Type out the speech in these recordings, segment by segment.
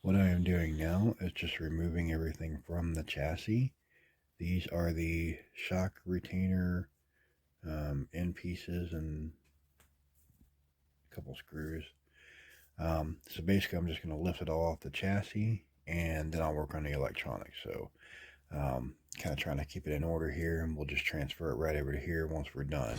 What I am doing now is just removing everything from the chassis. These are the shock retainer end pieces and a couple screws. So basically, I'm just going to lift it all off the chassis and then I'll work on the electronics. So kind of trying to keep it in order here, and we'll just transfer it right over to here once we're done.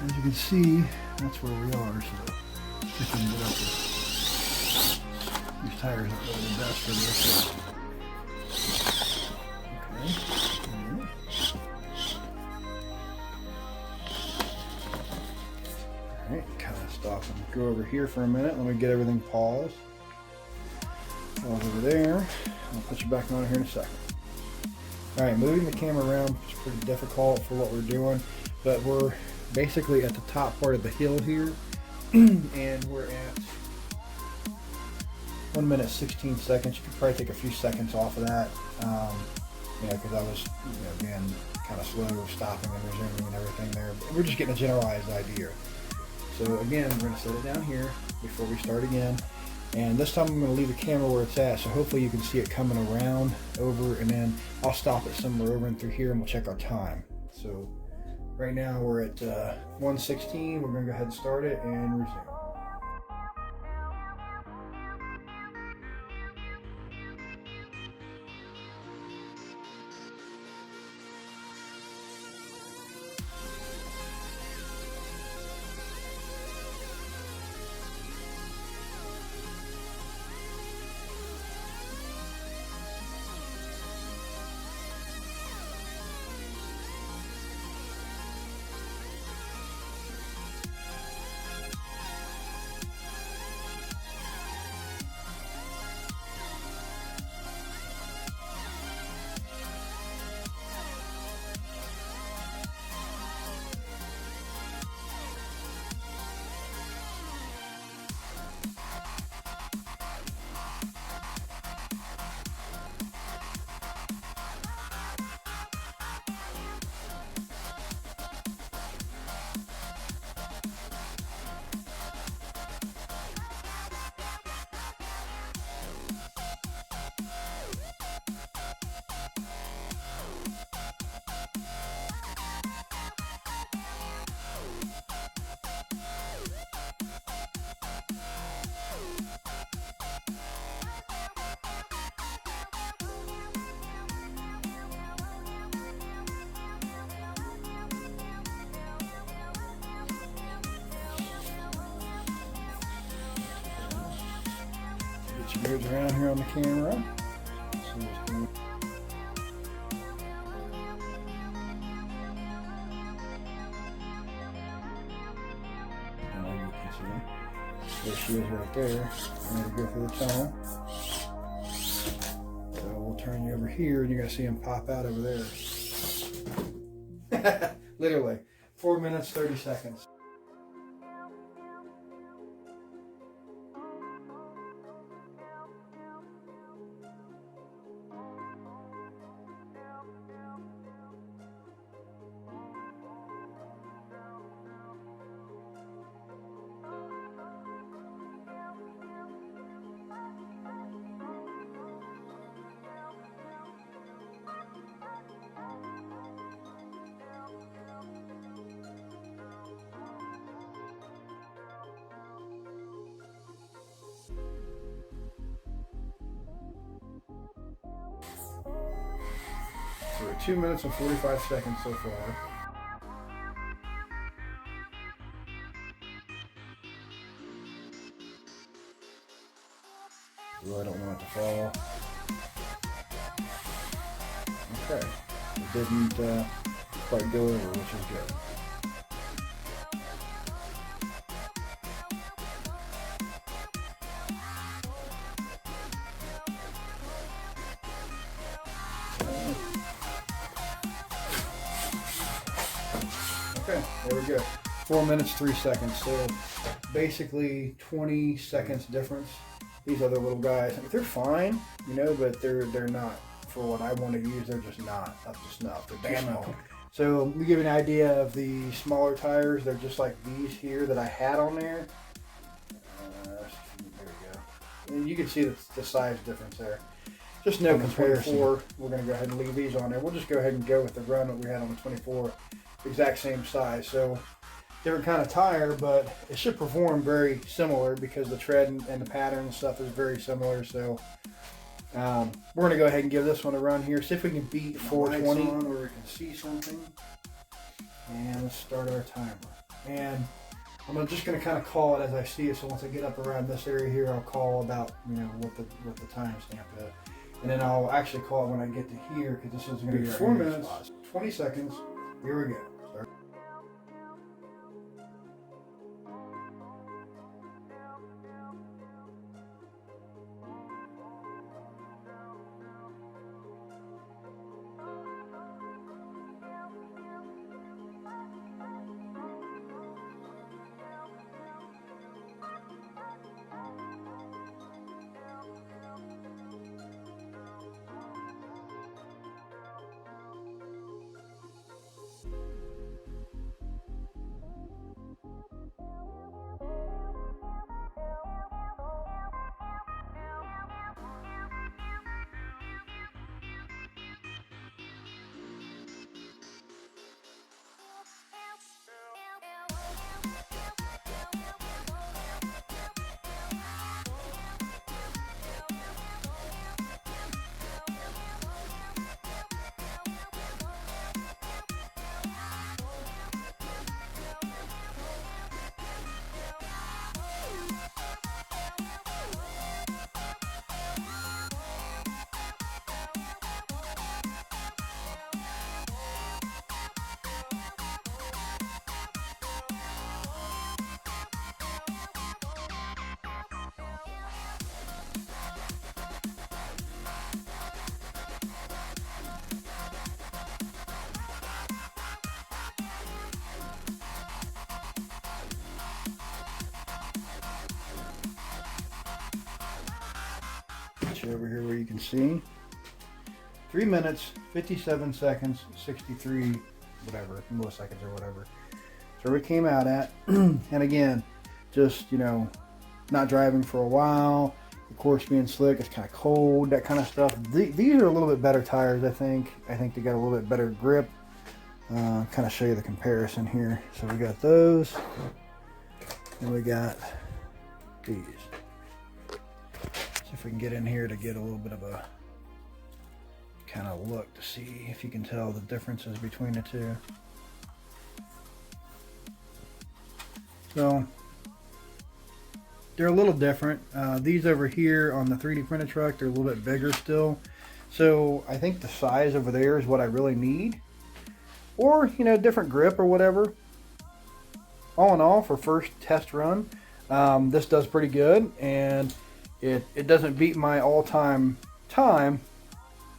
As you can see, that's where we are. So if we can get up this, these tires up really the best for this. Okay. Alright, kind of stop and go over here for a minute. Let me get everything paused. Pause over there. I'll put you back on here in a second. Alright, moving the camera around is pretty difficult for what we're doing, but we're basically at the top part of the hill here, and we're at 1 minute 16 seconds. You could probably take a few seconds off of that, because I was being kind of slow, stopping and resuming and everything there. But we're just getting a generalized idea. So again, we're going to set it down here before we start again. And this time I'm going to leave the camera where it's at, so hopefully you can see it coming around over, and then I'll stop it somewhere over and through here and we'll check our time. So right now we're at 1:16. We're going to go ahead and start it and resume. Get your moves around here on the camera. There she is right there. I'm going to go through the tunnel. So we'll turn you over here and you're going to see him pop out over there. Literally. 4 minutes, 30 seconds. So we're at 2 minutes and 45 seconds so far. Really don't want it to fall. Okay, it didn't quite go over, which is good. Okay, there we go. 4 minutes, 3 seconds. So basically 20 seconds difference. These other little guys, I mean, they're fine, you know, but they're not for what I want to use. They're just not up to snuff. They're too small. So we give you an idea of the smaller tires. They're just like these here that I had on there. There we go. And you can see the size difference there. Just no comparison. We're going to go ahead and leave these on there. We'll just go ahead and go with the run that we had on the 24. Exact same size. So different kind of tire, but it should perform very similar because the tread and the pattern and stuff is very similar. So we're going to go ahead and give this one a run here. See if we can beat 420 where we can see something. And let's start our timer. And I'm just going to kind of call it as I see it. So once I get up around this area here, I'll call about, you know, what the time stamp is. And then I'll actually call it when I get to here because this is going to be 4 minutes, 20 seconds. Here we go. Start. Over here where you can see 3 minutes 57 seconds 63 whatever milliseconds or whatever. So we came out at and again, just, you know, not driving for a while, the course being slick, it's kind of cold, that kind of stuff. These are a little bit better tires. I think they got a little bit better grip. Kind of show you the comparison here. So we got those and we got these. See if we can get in here to get a little bit of a kind of look to see if you can tell the differences between the two. So they're a little different. These over here on the 3D printed truck, they're a little bit bigger still. So I think the size over there is what I really need. Or, you know, different grip or whatever. All in all, for first test run, This does pretty good, and it doesn't beat my all-time time,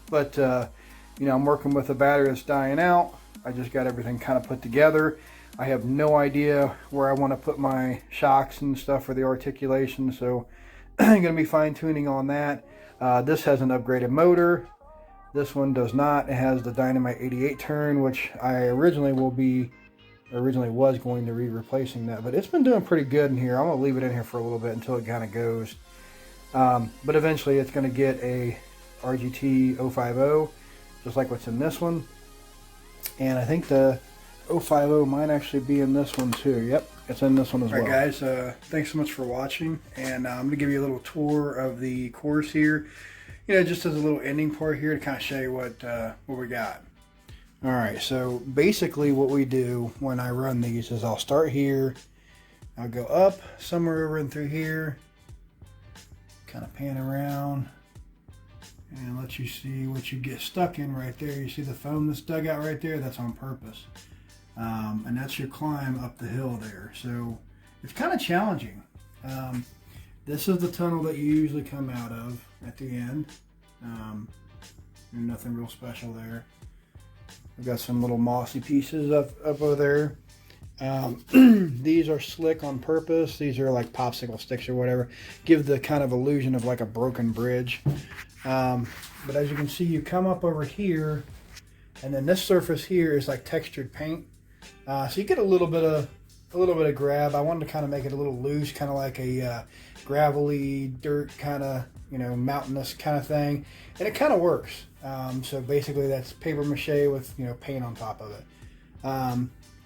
but I'm working with a battery that's dying out. I just got everything kind of put together. I have no idea where I want to put my shocks and stuff for the articulation, so I'm going to be fine-tuning on that. This has an upgraded motor. This one does not. It has the Dynamite 88 turn, which I originally was going to be replacing that, but it's been doing pretty good in here. I'm going to leave it in here for a little bit until it kind of goes. But eventually it's going to get a RGT 050, just like what's in this one. And I think the 050 might actually be in this one too. Yep, it's in this one as well. All right, guys, thanks so much for watching, and I'm going to give you a little tour of the course here. Just as a little ending part here to kind of show you what we got. All right, so basically what we do when I run these is I'll start here, I'll go up somewhere over and through here, kind of pan around, and let you see what you get stuck in right there. You see the foam that's dug out right there? That's on purpose. And that's your climb up the hill there. So it's kind of challenging. This is the tunnel that you usually come out of at the end. Nothing real special there. I've got some little mossy pieces up over there. These are slick on purpose. These are like popsicle sticks or whatever. Give the kind of illusion of like a broken bridge. But as you can see, you come up over here, and then this surface here is like textured paint. So you get a little bit of grab. I wanted to kind of make it a little loose, kind of like a gravelly dirt kind of, mountainous kind of thing, and it kind of works. So basically that's paper mache with paint on top of it.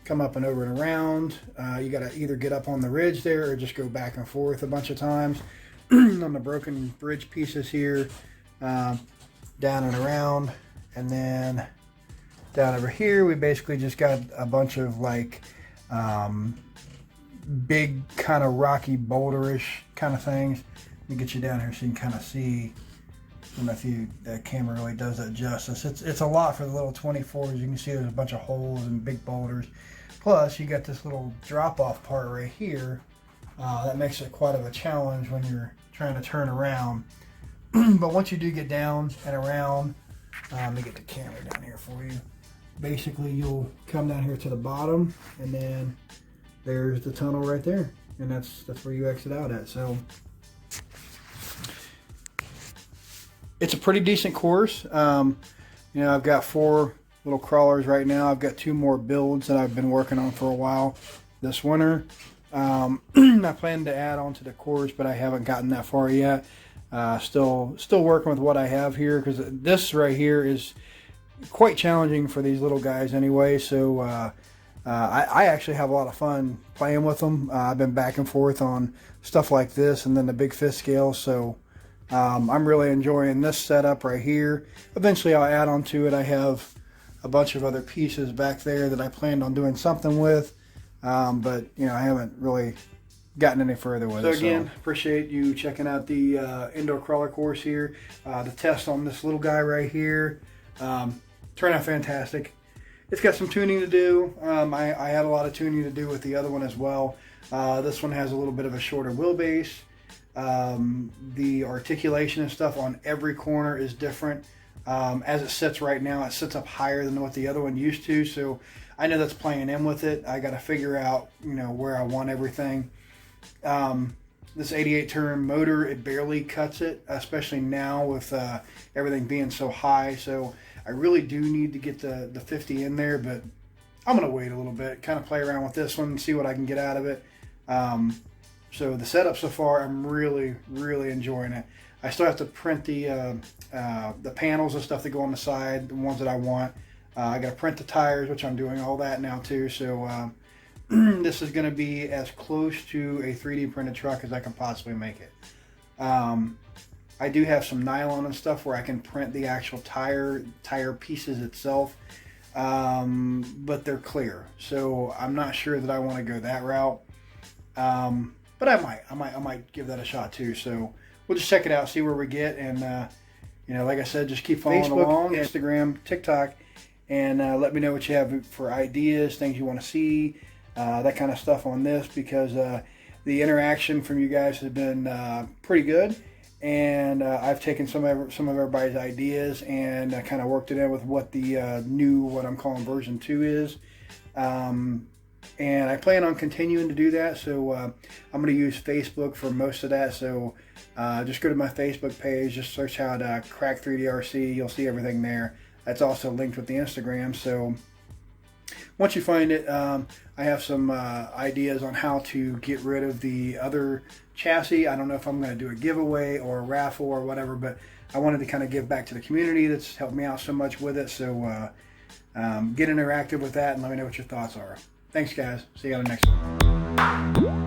Come up and over and around. You got to either get up on the ridge there or just go back and forth a bunch of times. On the broken bridge pieces here, down and around, and then down over here we basically just got a bunch of like big kind of rocky boulderish kind of things. Let me get you down here so you can kind of see. I don't know if the camera really does that justice. It's a lot for the little 24s. You can see there's a bunch of holes and big boulders. Plus you got this little drop off part right here. That makes it quite of a challenge when you're trying to turn around. But once you do get down and around, let me get the camera down here for you. Basically you'll come down here to the bottom, and then there's the tunnel right there, and that's where you exit out at. So it's a pretty decent course. I've got 4 little crawlers right now. I've got 2 more builds that I've been working on for a while this winter. I plan to add on to the course, but I haven't gotten that far yet. Still working with what I have here, because this right here is quite challenging for these little guys anyway. So I actually have a lot of fun playing with them. I've been back and forth on stuff like this and then the big fifth scale. So I'm really enjoying this setup right here. Eventually I'll add on to it. I have a bunch of other pieces back there that I planned on doing something with. But I haven't really gotten any further with it. So again, appreciate you checking out the indoor crawler course here. The test on this little guy right here turned out fantastic. It's got some tuning to do. I had a lot of tuning to do with the other one as well. This one has a little bit of a shorter wheelbase. The articulation and stuff on every corner is different. As it sits right now, it sits up higher than what the other one used to. So I know that's playing in with it. I got to figure out, where I want everything. This 88 turn motor, it barely cuts it, especially now with everything being so high. So I really do need to get the 50 in there, but I'm going to wait a little bit, kind of play around with this one, see what I can get out of it. So the setup so far, I'm really, really enjoying it. I still have to print the panels and stuff that go on the side, the ones that I want. I got to print the tires, which I'm doing all that now too. So this is going to be as close to a 3D printed truck as I can possibly make it. I do have some nylon and stuff where I can print the actual tire pieces itself, but they're clear. So I'm not sure that I want to go that route. But I might give that a shot too. So we'll just check it out, see where we get, and like I said, just keep following along, Instagram, TikTok, and let me know what you have for ideas, things you want to see, that kind of stuff on this, because the interaction from you guys has been pretty good, and I've taken some of everybody's ideas and kind of worked it in with what the new, what I'm calling version 2 is. And I plan on continuing to do that, so I'm going to use Facebook for most of that. So just go to my Facebook page, just search out Crack 3DRC, you'll see everything there. That's also linked with the Instagram. So once you find it, I have some ideas on how to get rid of the other chassis. I don't know if I'm going to do a giveaway or a raffle or whatever, but I wanted to kind of give back to the community that's helped me out so much with it. So get interactive with that and let me know what your thoughts are. Thanks, guys. See you on the next one.